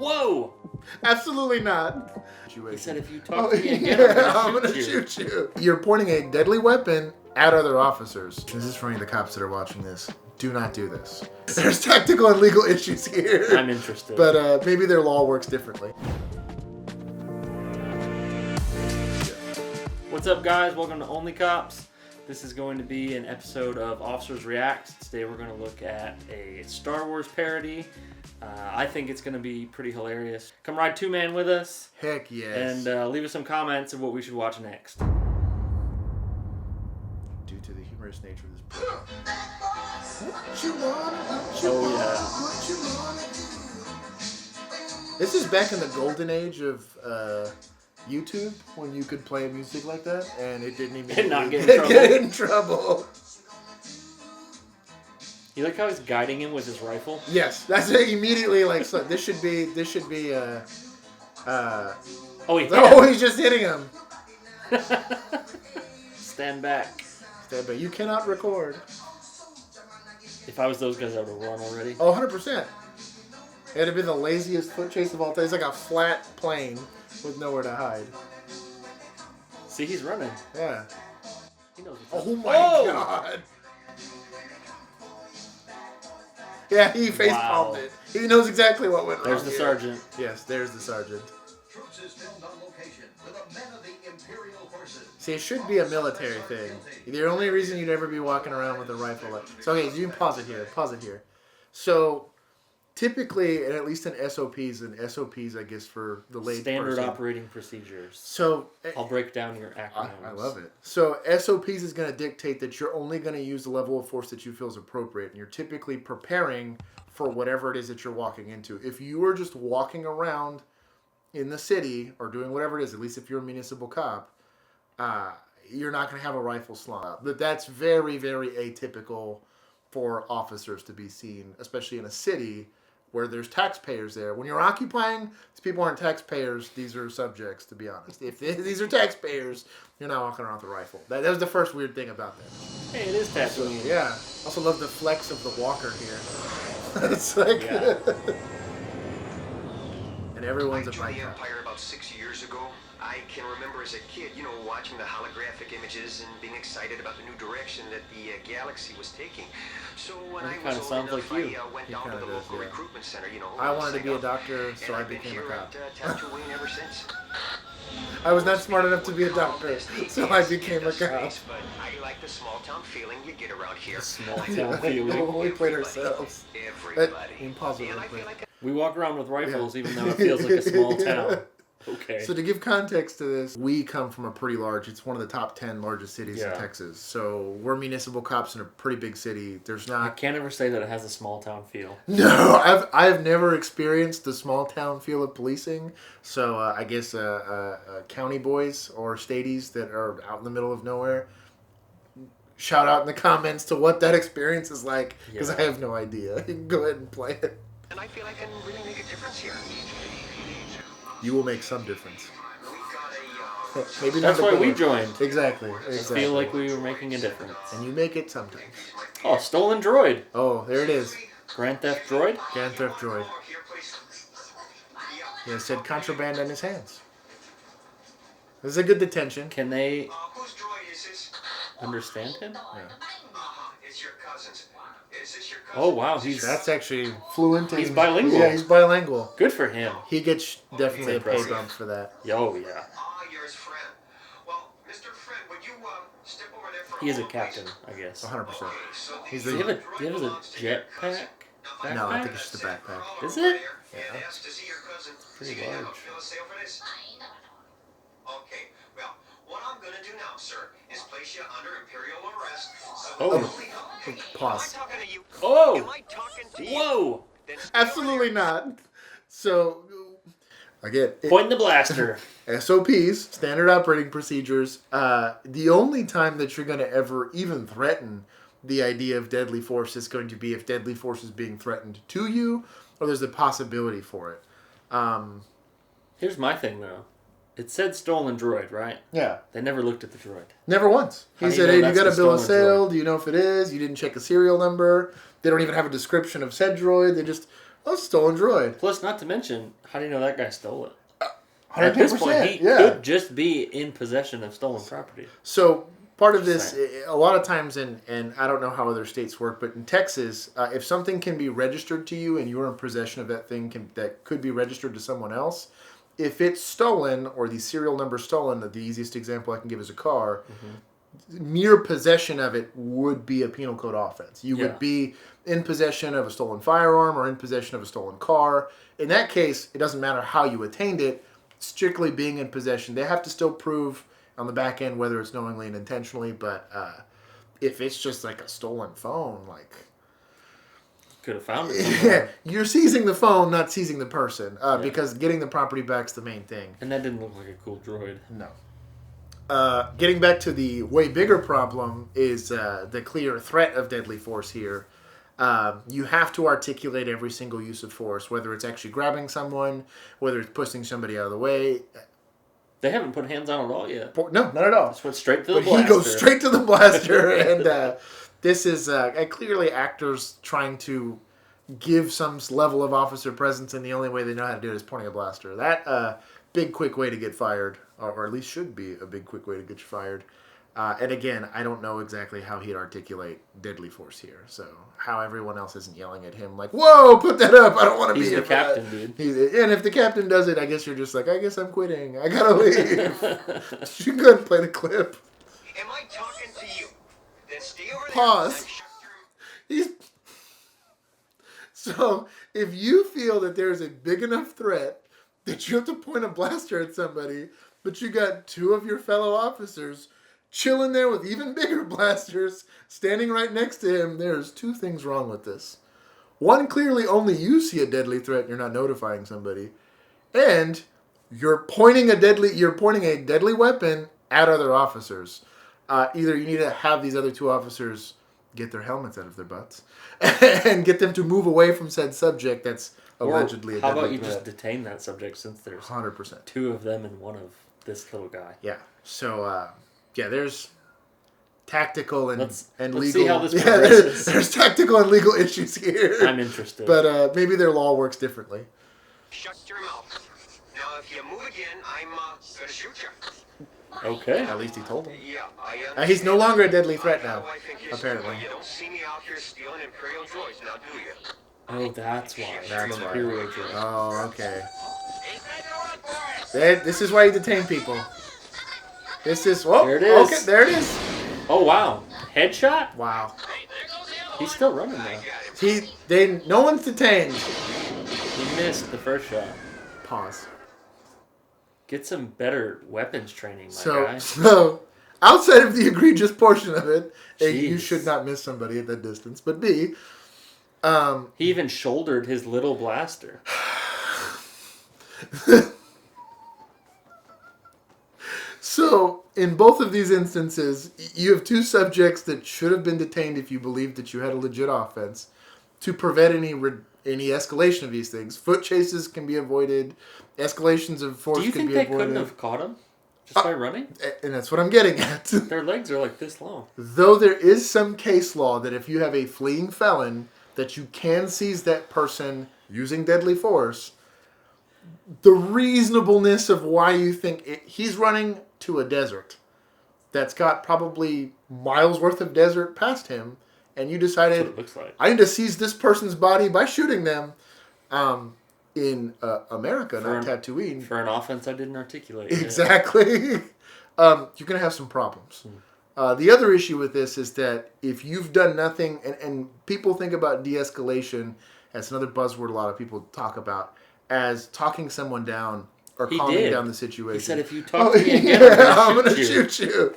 Whoa! Absolutely not. He said if you talk to me again, I'm going to shoot you. You're pointing a deadly weapon at other officers. This is for any of the cops that are watching this. Do not do this. There's tactical and legal issues here. I'm interested. But maybe their law works differently. What's up, guys? Welcome to Only Cops. This is going to be an episode of Officers React. Today we're going to look at a Star Wars parody. I think it's going to be pretty hilarious. Come ride two-man with us. Heck yes. And leave us some comments of what we should watch next. Due to the humorous nature of this program. This is back in the golden age of YouTube, when you could play music like that, and it didn't even get in trouble. You like how he's guiding him with his rifle? Yes, that's it. Immediately like, so this should be he's just hitting him. Stand back. You cannot record. If I was those guys, I would have run already. Oh, 100%. It'd have been the laziest foot chase of all time. It's like a flat plane with nowhere to hide. See, he's running. Yeah. He knows what's up. Oh my God. Yeah, he face palmed it. He knows exactly what went wrong. There's the sergeant. Yes, there's the sergeant. See, it should be a military thing. The only reason you'd ever be walking around with a rifle. So, okay, you can pause it here. So, typically, and at least in SOPs, I guess for the lay Standard person, operating procedures. So I'll break down your acronyms. I love it. So SOPs is going to dictate that you're only going to use the level of force that you feel is appropriate, and you're typically preparing for whatever it is that you're walking into. If you are just walking around in the city or doing whatever it is, at least if you're a municipal cop, you're not going to have a rifle slung out. But that's very, very atypical for officers to be seen, especially in a city where there's taxpayers there. When you're occupying, these people aren't taxpayers. These are subjects, to be honest. If these are taxpayers, you're not walking around with a rifle. That was the first weird thing about that. Hey, it is Tatooine. Yeah. Also love the flex of the walker here. It's like... Yeah. And everyone's a joined bike the cop. Empire about 6 years ago. I can remember as a kid, watching the holographic images and being excited about the new direction that the galaxy was taking. So when I was old enough, I went down to the local recruitment center, I wanted to be a doctor, so I became a cop. Tatooine ever since. I was not smart enough to be a doctor, so I became a cop. But I like the small town feeling you get around here. The small town feeling. We played ourselves. Everybody. We walk around with rifles, even though it feels like a small town. Okay. So to give context to this, we come from a pretty large, it's one of the top 10 largest cities in Texas. So we're municipal cops in a pretty big city. There's not... I can't ever say that it has a small town feel. No, I've never experienced the small town feel of policing. So I guess county boys or stadies that are out in the middle of nowhere, shout out in the comments to what that experience is like, because I have no idea. You can go ahead and play it. And I feel I can really make a difference here. You will make some difference. Maybe That's why we joined. Exactly. I feel like we were making a difference. And you make it sometimes. Oh, stolen droid. Oh, there it is. Grand Theft Droid? Grand Theft Droid. Yeah, it said contraband on his hands. This is a good detention. Can they whose droid is this? understand him? Yeah. It's your cousin's. Is this your cousin? Oh, wow. That's actually fluent. He's bilingual. Yeah, he's bilingual. Good for him. He gets definitely a pay impressive. bump for that. Oh, yeah. You're his friend. Well, Mr. Friend, would you step over there for He is a captain, I guess. 100%. Does he have a jetpack? No, I think it's just a backpack. Is it? Yeah. Pretty large. Okay, well, what I'm going to do now, sir, is place you under imperial arrest. Oh. Pause. Am I talking to you? Oh! Am I talking to you? Whoa! Absolutely not. So, again, Point the blaster. SOPs, standard operating procedures. The only time that you're going to ever even threaten the idea of deadly force is going to be if deadly force is being threatened to you, or there's a possibility for it. Here's my thing, though. It said stolen droid, right? Yeah. They never looked at the droid. Never once. How He do you said, know hey, you that's got a the bill of stolen sale. droid? Do you know if it is? You didn't check a serial number. They don't even have a description of said droid. They just Oh, stolen droid. Plus, not to mention, how do you know that guy stole it? 110%, At this point, he could just be in possession of stolen property. So part of this, a lot of times, and I don't know how other states work, but in Texas, if something can be registered to you and you're in possession of that thing that could be registered to someone else, if it's stolen or the serial number stolen, the easiest example I can give is a car, mere possession of it would be a penal code offense. You would be in possession of a stolen firearm or in possession of a stolen car. In that case, it doesn't matter how you attained it. Strictly being in possession, they have to still prove on the back end whether it's knowingly and intentionally. But if it's just like a stolen phone, like could have found it. You're seizing the phone, not seizing the person, because getting the property back's the main thing. And that didn't look like a cool droid. No. Getting back to the way bigger problem is the clear threat of deadly force here. You have to articulate every single use of force, whether it's actually grabbing someone, whether it's pushing somebody out of the way. They haven't put hands on it all yet. No, not at all. Just went straight to the blaster. He goes straight to the blaster, and this is clearly actors trying to give some level of officer presence, and the only way they know how to do it is pointing a blaster. That big, quick way to get fired, or at least should be a big, quick way to get you fired. And again, I don't know exactly how he'd articulate deadly force here. So how everyone else isn't yelling at him like, "Whoa, put that up! I don't want to be here." He's the captain, dude. And if the captain does it, I guess you're just like, "I guess I'm quitting. I gotta leave." You go ahead and play the clip. Am I talking to you? Then stay over there. Pause. So if you feel that there's a big enough threat that you have to point a blaster at somebody, but you got two of your fellow officers chilling there with even bigger blasters standing right next to him, there's two things wrong with this. One, clearly only you see a deadly threat and you're not notifying somebody. And you're pointing a deadly weapon at other officers. Either you need to have these other two officers get their helmets out of their butts and get them to move away from said subject that's allegedly a deadly threat. How about you just detain that subject since there's 100%. Two of them and one of this little guy. Yeah. So, there's tactical and let's legal. See how this progresses. There's tactical and legal issues here. I'm interested. But maybe their law works differently. Shut your mouth. Now, if you move again, I'm gonna shoot you. Okay. At least he told him. Yeah, he's no longer a deadly threat now, apparently. You don't see me out here stealing Imperial droids now, do you? Oh, that's why. That's why. Imperial droid. Oh, okay. This is why you detain people. This is... Oh, there it is. Okay, there it is. Oh, wow. Headshot? Wow. He's still running now. No one's detained. He missed the first shot. Pause. Get some better weapons training, my guy. So, outside of the egregious portion of it, A, you Jeez. should not miss somebody at that distance. But B... he even shouldered his little blaster. So, in both of these instances, you have two subjects that should have been detained if you believed that you had a legit offense to prevent any escalation of these things. Foot chases can be avoided. Escalations of force can be avoided. Do you think they couldn't have caught him just by running? And that's what I'm getting at. Their legs are like this long. Though there is some case law that if you have a fleeing felon, that you can seize that person using deadly force, the reasonableness of why you think he's running to a desert that's got probably miles worth of desert past him, and you decided, that's what it looks like. I need to seize this person's body by shooting them in America, not Tatooine. For an offense I didn't articulate. Exactly. You're going to have some problems. The other issue with this is that if you've done nothing, and people think about de-escalation as another buzzword a lot of people talk about, as talking someone down or calming down the situation. He said, if you talk to me again, I'm going to shoot you.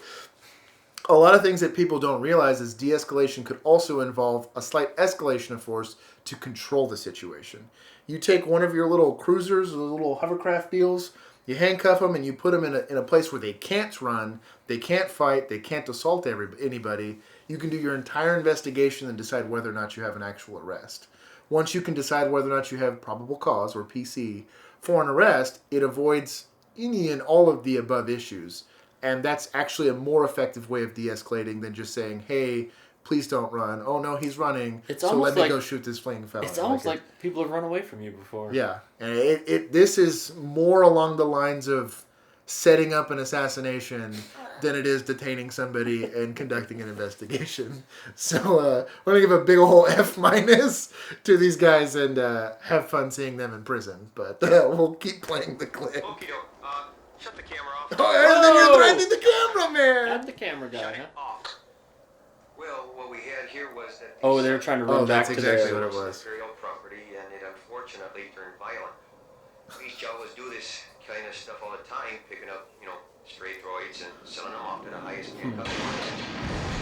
A lot of things that people don't realize is de-escalation could also involve a slight escalation of force to control the situation. You take one of your little cruisers, or little hovercraft deals, you handcuff them and you put them in a place where they can't run, they can't fight, they can't assault anybody. You can do your entire investigation and decide whether or not you have an actual arrest. Once you can decide whether or not you have probable cause, or PC, for an arrest, it avoids any and all of the above issues. And that's actually a more effective way of de-escalating than just saying, hey, Please don't run. Oh no, he's running. So let me go shoot this fleeing felon. It's almost like people have run away from you before. Yeah, and this is more along the lines of setting up an assassination than it is detaining somebody and conducting an investigation. So we're gonna give a big ol' F- to these guys and have fun seeing them in prison. But we'll keep playing the clip. Okay, shut the camera off. Oh, and then you're threatening the cameraman. I'm the camera guy, huh? Off. Well, what we had here was that. Oh, they were trying to run back to their exactly what it was. Imperial property, and it unfortunately turned violent. These jawas do this kind of stuff all the time, picking up, stray droids and selling them off to the highest paid customers.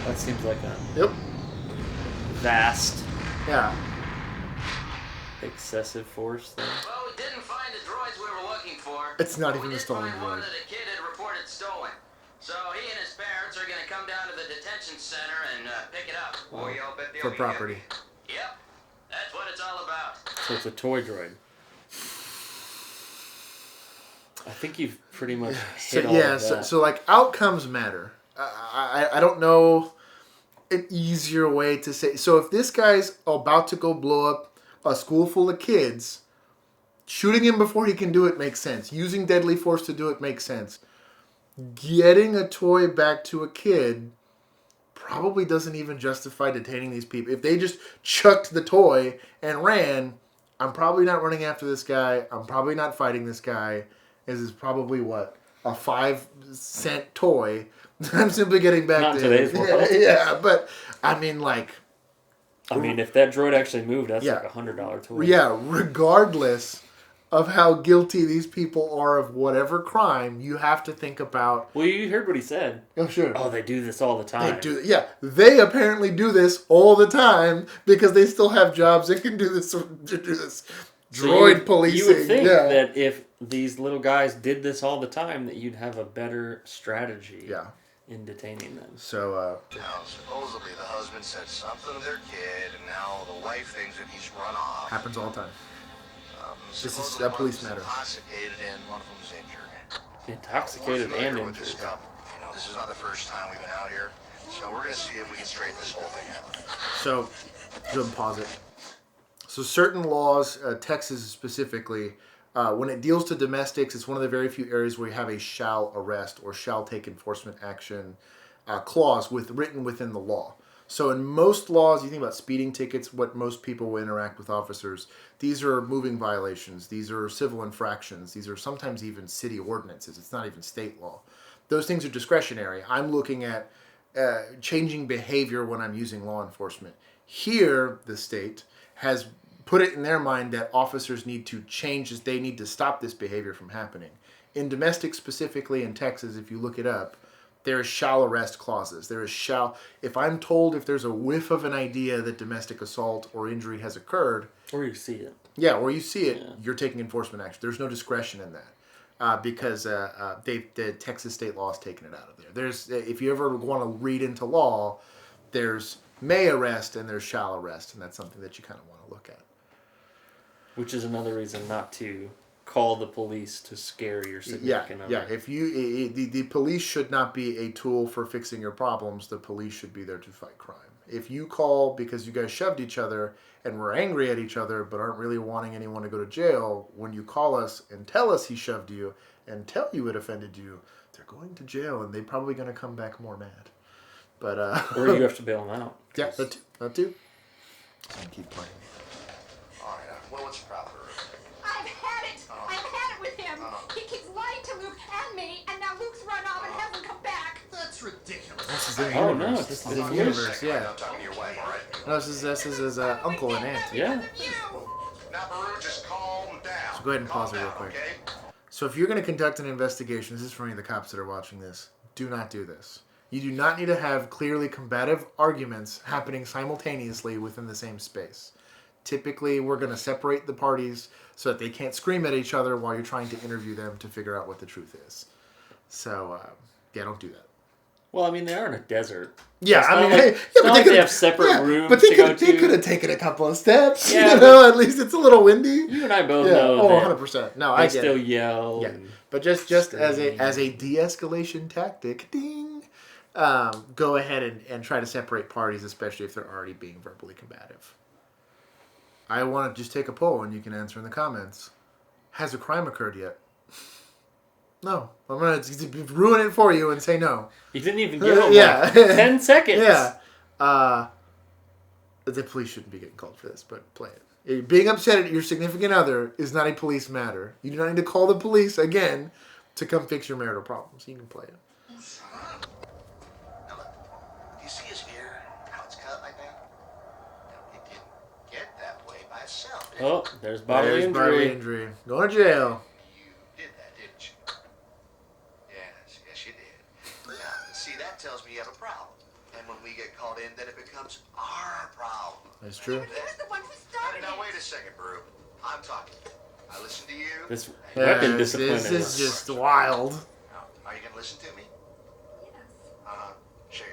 That seems like a vast, excessive force thing. Well, we didn't find the droids we were looking for. It's not even a stolen droid. We did find one droid. that a kid had reported stolen. So he and his parents are going to come down to the detention center and pick it up. Boy, I'll bet they'll For be property. happy. Yep, that's what it's all about. So it's a toy droid. I think you've pretty much hit all of that. So like outcomes matter. I don't know an easier way to say. So if this guy's about to go blow up a school full of kids, shooting him before he can do it makes sense. Using deadly force to do it makes sense. Getting a toy back to a kid probably doesn't even justify detaining these people. If they just chucked the toy and ran, I'm probably not running after this guy. I'm probably not fighting this guy. This is probably a 5-cent toy. I'm simply getting back Not to today's world. Yeah, but I mean, if that droid actually moved, that's like $100 toy. Yeah, regardless of how guilty these people are of whatever crime, you have to think about. Well, you heard what he said. Oh, sure. Oh, they do this all the time. They apparently do this all the time because they still have jobs that can do this. Droid policing. You would think that if these little guys did this all the time, that you'd have a better strategy in detaining them. So, now, supposedly the husband said something to their kid, and now the wife thinks that he's run off. happens all the time. This is Supposedly a police one matter. was intoxicated and one of them's injured. Intoxicated We're and familiar with this injured. couple. This is not the first time we've been out here, so we're going to see if we can straighten this whole thing out. So, go and pause it. So certain laws, Texas specifically, when it deals to domestics, it's one of the very few areas where you have a shall arrest or shall take enforcement action clause written within the law. So in most laws, you think about speeding tickets, what most people will interact with officers, these are moving violations, these are civil infractions, these are sometimes even city ordinances, it's not even state law. Those things are discretionary. I'm looking at changing behavior when I'm using law enforcement. Here, the state has put it in their mind that officers need to change this, they need to stop this behavior from happening. In domestic, specifically in Texas, if you look it up, there is shall arrest clauses. There is shall, if I'm told if there's a whiff of an idea that domestic assault or injury has occurred. Or you see it. Yeah, or you see it, you're taking enforcement action. There's no discretion in that because the Texas state law has taken it out of there. There's, if you ever want to read into law, there's may arrest and there's shall arrest, and that's something that you kind of want to look at. Which is another reason not to call the police to scare your significant other. Yeah. If you the police should not be a tool for fixing your problems. The police should be there to fight crime. If you call because you guys shoved each other and were angry at each other but aren't really wanting anyone to go to jail, when you call us and tell us he shoved you and tell you it offended you, they're going to jail and they're probably going to come back more mad. But or you have to bail them out. Yeah, that too. So keep playing. All right, well, what's the problem? I've had it. I've had it with him. He keeps lying to Luke and me, and now Luke's run off and hasn't come back. That's ridiculous. This is in the Oh, universe. no, This this is is in the in universe, yeah. I'm talking to your wife, all right? No, this is his uncle and aunt. Yeah. Now, Baru, just calm down. So go ahead and pause it real quick. Okay? So if you're going to conduct an investigation, this is for any of the cops that are watching this, do not do this. You do not need to have clearly combative arguments happening simultaneously within the same space. Typically, we're going to separate the parties so that they can't scream at each other while you're trying to interview them to figure out what the truth is. So, don't do that. Well, I mean, they are in a desert. Yeah, It's I not mean, like- it's not like they have separate yeah, rooms but they to go could, They to. could have taken a couple of steps. Yeah, at least it's a little windy. You and I both Yeah, know that 100%. No, they I get still it. yell. Yeah, and but just as scream. a de-escalation tactic, ding. go ahead and try to separate parties, especially if they're already being verbally combative. I want to just take a poll, and you can answer in the comments. Has a crime occurred yet? No. I'm going to ruin it for you and say no. You didn't even give them 10 seconds. Yeah. The police shouldn't be getting called for this, but play it. Being upset at your significant other is not a police matter. You do not need to call the police again to come fix your marital problems. You can play it. Now look, do you see his ear? How it's cut like that? Now, it didn't get that way by itself. Did it? Oh, there's bodily injury. Going to jail. You did that, didn't you? Yes, you did. Now, see, that tells me you have a problem. And when we get called in, then it becomes our problem. That's true. He was the one who started Now, it. wait a second, Brew. I'm talking. I listen to you. This weapon discipline This is just wild. Now, are you going to listen to me? Yes. Sure.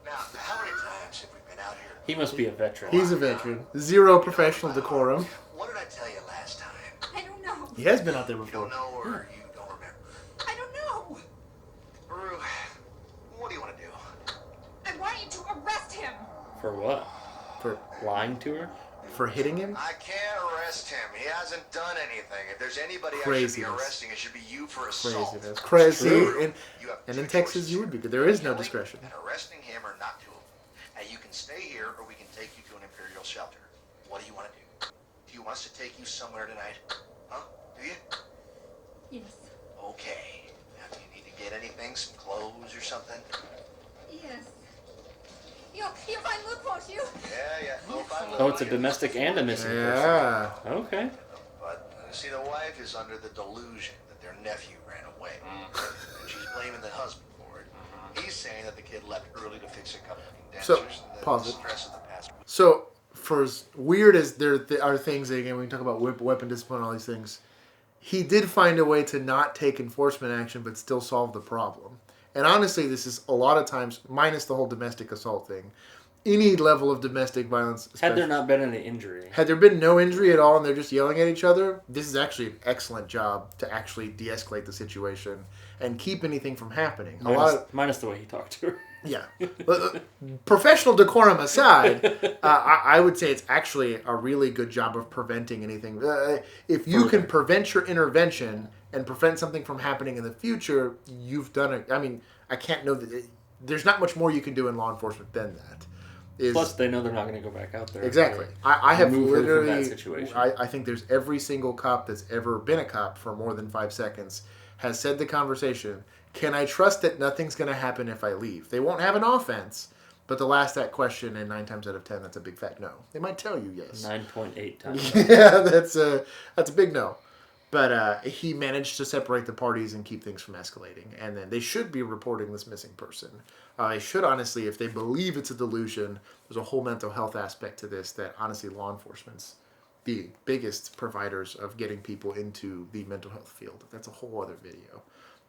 Now, how many times have we been out here? He must be a veteran. He's a veteran. Zero professional decorum. What did I tell you last time? I don't know. He has been out there You before. don't know or you don't remember? I don't know. Brew, what do you want to do? I want you to arrest him. For what? For Lying to her? hitting him? I can't arrest him. He hasn't done anything. If there's anybody I should be Craziness. arresting, it should be you for assault. Craziness. Crazy. True. And in Texas, you would be good. There is no discretion. And arresting him or not to him. And you can stay here or we can take you to an imperial shelter. What do you want to do? Do you want us to take you somewhere tonight? Huh? Do you? Yes. Okay. Now, do you need to get anything? Some clothes or something? Yes. You'll find Luke, won't you? Yeah. Oh, it's a domestic and a missing Yeah. person. Okay. But, see, the wife is under the delusion that their nephew ran away. And she's blaming the husband for it. He's saying that the kid left early to fix a couple of dentures. So, and pause the it. stress of the past. So, for as weird as there are things, again, we can talk about weapon discipline, all these things, he did find a way to not take enforcement action but still solve the problem. And honestly, this is a lot of times, minus the whole domestic assault thing, any level of domestic violence. Had there not been any injury? Had there been no injury at all and they're just yelling at each other, this is actually an excellent job to actually de-escalate the situation and keep anything from happening. Minus the way he talked to her. Yeah. Professional decorum aside, I would say it's actually a really good job of preventing anything. If you can prevent your intervention and prevent something from happening in the future, you've done it. I mean, I can't know that. There's not much more you can do in law enforcement than that. Plus, they know they're not going to go back out there. Exactly. I have remove her from literally. that situation. I think there's every single cop that's ever been a cop for more than 5 seconds has said the conversation, can I trust that nothing's going to happen if I leave? They won't have an offense, but they'll ask that question, and 9 times out of 10, that's a big fat no. They might tell you yes. 9.8 times. Yeah, that's a big no. But he managed to separate the parties and keep things from escalating. And then they should be reporting this missing person. They should, honestly, if they believe it's a delusion, there's a whole mental health aspect to this that, honestly, law enforcement's the biggest providers of getting people into the mental health field. That's a whole other video.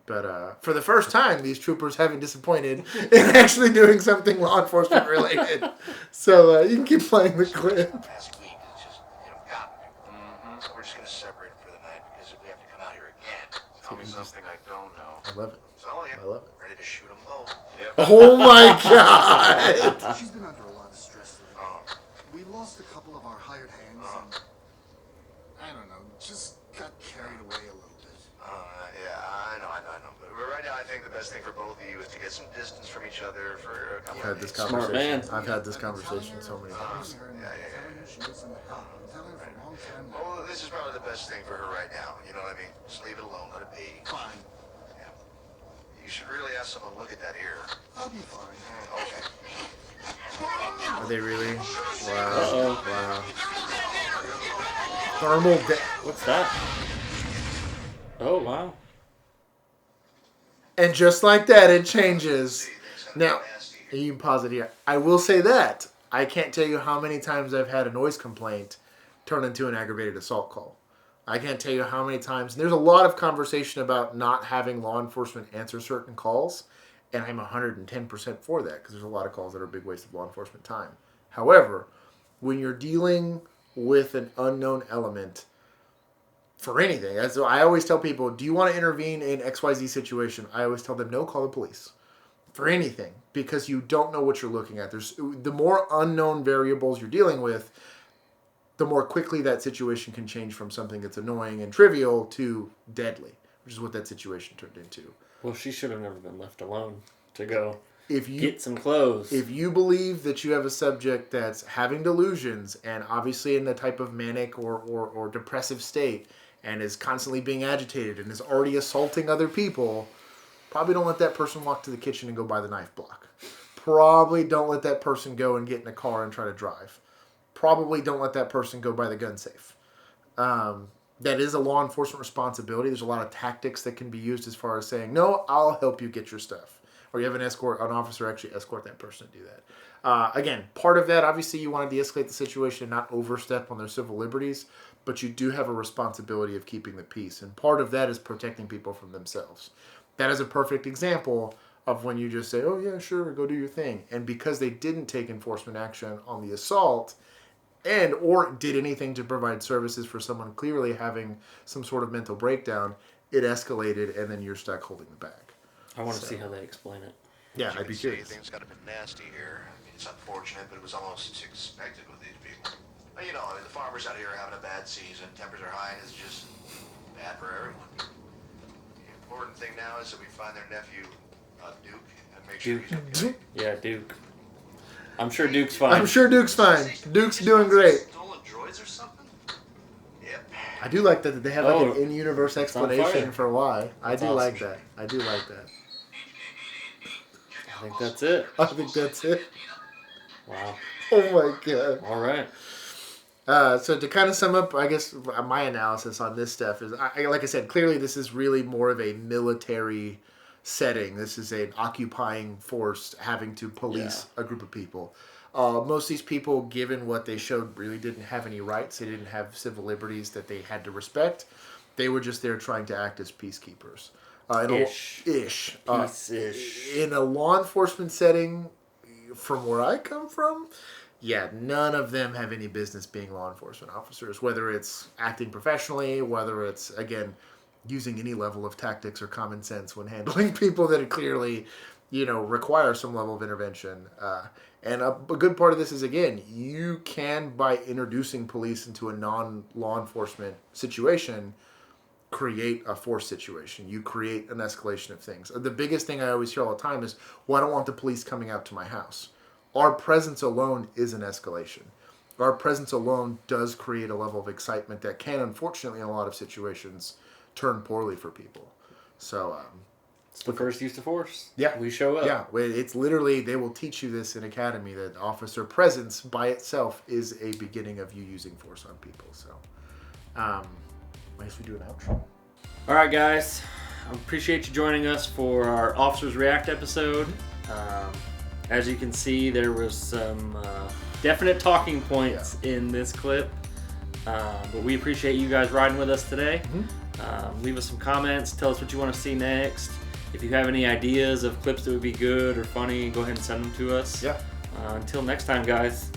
But for the first time, these troopers haven't disappointed in actually doing something law enforcement related. So you can keep playing the clip. Past week, it's just, got me. So we're just going to separate for the night because we have to come out here again. Tell me something I don't know. I love it. So I love it. ready to shoot them both. Oh my God! She's been under a lot of stress lately. We lost a couple of our hired hands and, I don't know, just got carried away a little bit. I know. But right now, I think the best thing for both of you is to get some distance from each other for a couple I've had of this days. Smart man. conversation. I've had this conversation so many times. Well, this is probably the best thing for her right now. You know what I mean? Just leave it alone. Let it be. Fine. Yeah. You should really have someone look at that ear. I'll be fine. Okay. Are they really? Wow. Uh-oh. Wow. Thermal What's that? Oh, wow. And just like that, it changes. Now, you can pause it here. I will say that. I can't tell you how many times I've had a noise complaint turn into an aggravated assault call. I can't tell you how many times. There's a lot of conversation about not having law enforcement answer certain calls, and I'm 110% for that because there's a lot of calls that are a big waste of law enforcement time. However, when you're dealing with an unknown element for anything, I always tell people, do you want to intervene in XYZ situation? I always tell them, no, call the police. for anything, because you don't know what you're looking at. The more unknown variables you're dealing with, the more quickly that situation can change from something that's annoying and trivial to deadly, which is what that situation turned into. Well, she should have never been left alone to go get some clothes. If you believe that you have a subject that's having delusions and obviously in the type of manic or depressive state and is constantly being agitated and is already assaulting other people, probably don't let that person walk to the kitchen and go buy the knife block. Probably don't let that person go and get in a car and try to drive. Probably don't let that person go buy the gun safe. That is a law enforcement responsibility. There's a lot of tactics that can be used as far as saying, no, I'll help you get your stuff. Or you have an officer actually escort that person to do that. Again, part of that, obviously you want to de-escalate the situation and not overstep on their civil liberties, but you do have a responsibility of keeping the peace. And part of that is protecting people from themselves. That is a perfect example of when you just say, oh yeah, sure, go do your thing. And because they didn't take enforcement action on the assault, or did anything to provide services for someone clearly having some sort of mental breakdown, it escalated, and then you're stuck holding the bag. I want to see how they explain it. Yeah, I'd be curious. Things got a bit nasty here. I mean, it's unfortunate, but it was almost expected with these people. But, you know, I mean, the farmers out here are having a bad season. Temperatures are high, and it's just bad for everyone. The important thing now is that we find their nephew, Duke, and make sure he's okay. Yeah, Duke. I'm sure Duke's fine. Duke's doing great. Stolen droids or something? Yep. I do like that they have like an in-universe explanation for why. I do like that. I think that's it. Wow. Oh my god. All right. So to kind of sum up, I guess my analysis on this stuff is, like I said, clearly this is really more of a military setting. This is an occupying force having to police a group of people. Most of these people, given what they showed, really didn't have any rights. They didn't have civil liberties that they had to respect. They were just there trying to act as peacekeepers. Peace-ish. In a law enforcement setting, from where I come from, none of them have any business being law enforcement officers, whether it's acting professionally, whether it's, again, using any level of tactics or common sense when handling people that clearly, require some level of intervention. And a good part of this is, again, you can, by introducing police into a non-law enforcement situation, create a force situation. You create an escalation of things. The biggest thing I always hear all the time is, well, I don't want the police coming out to my house. Our presence alone is an escalation. Our presence alone does create a level of excitement that can, unfortunately, in a lot of situations, turn poorly for people. So it's the first use of force. Yeah, we show up. Yeah, it's literally, they will teach you this in academy, that officer presence by itself is a beginning of you using force on people. So I guess we do an outro. All right, guys, I appreciate you joining us for our Officers React episode. As you can see, there was some definite talking points in this clip, but we appreciate you guys riding with us today. Leave us some comments. Tell us what you want to see next. If you have any ideas of clips that would be good or funny, go ahead and send them to us. Until next time, guys.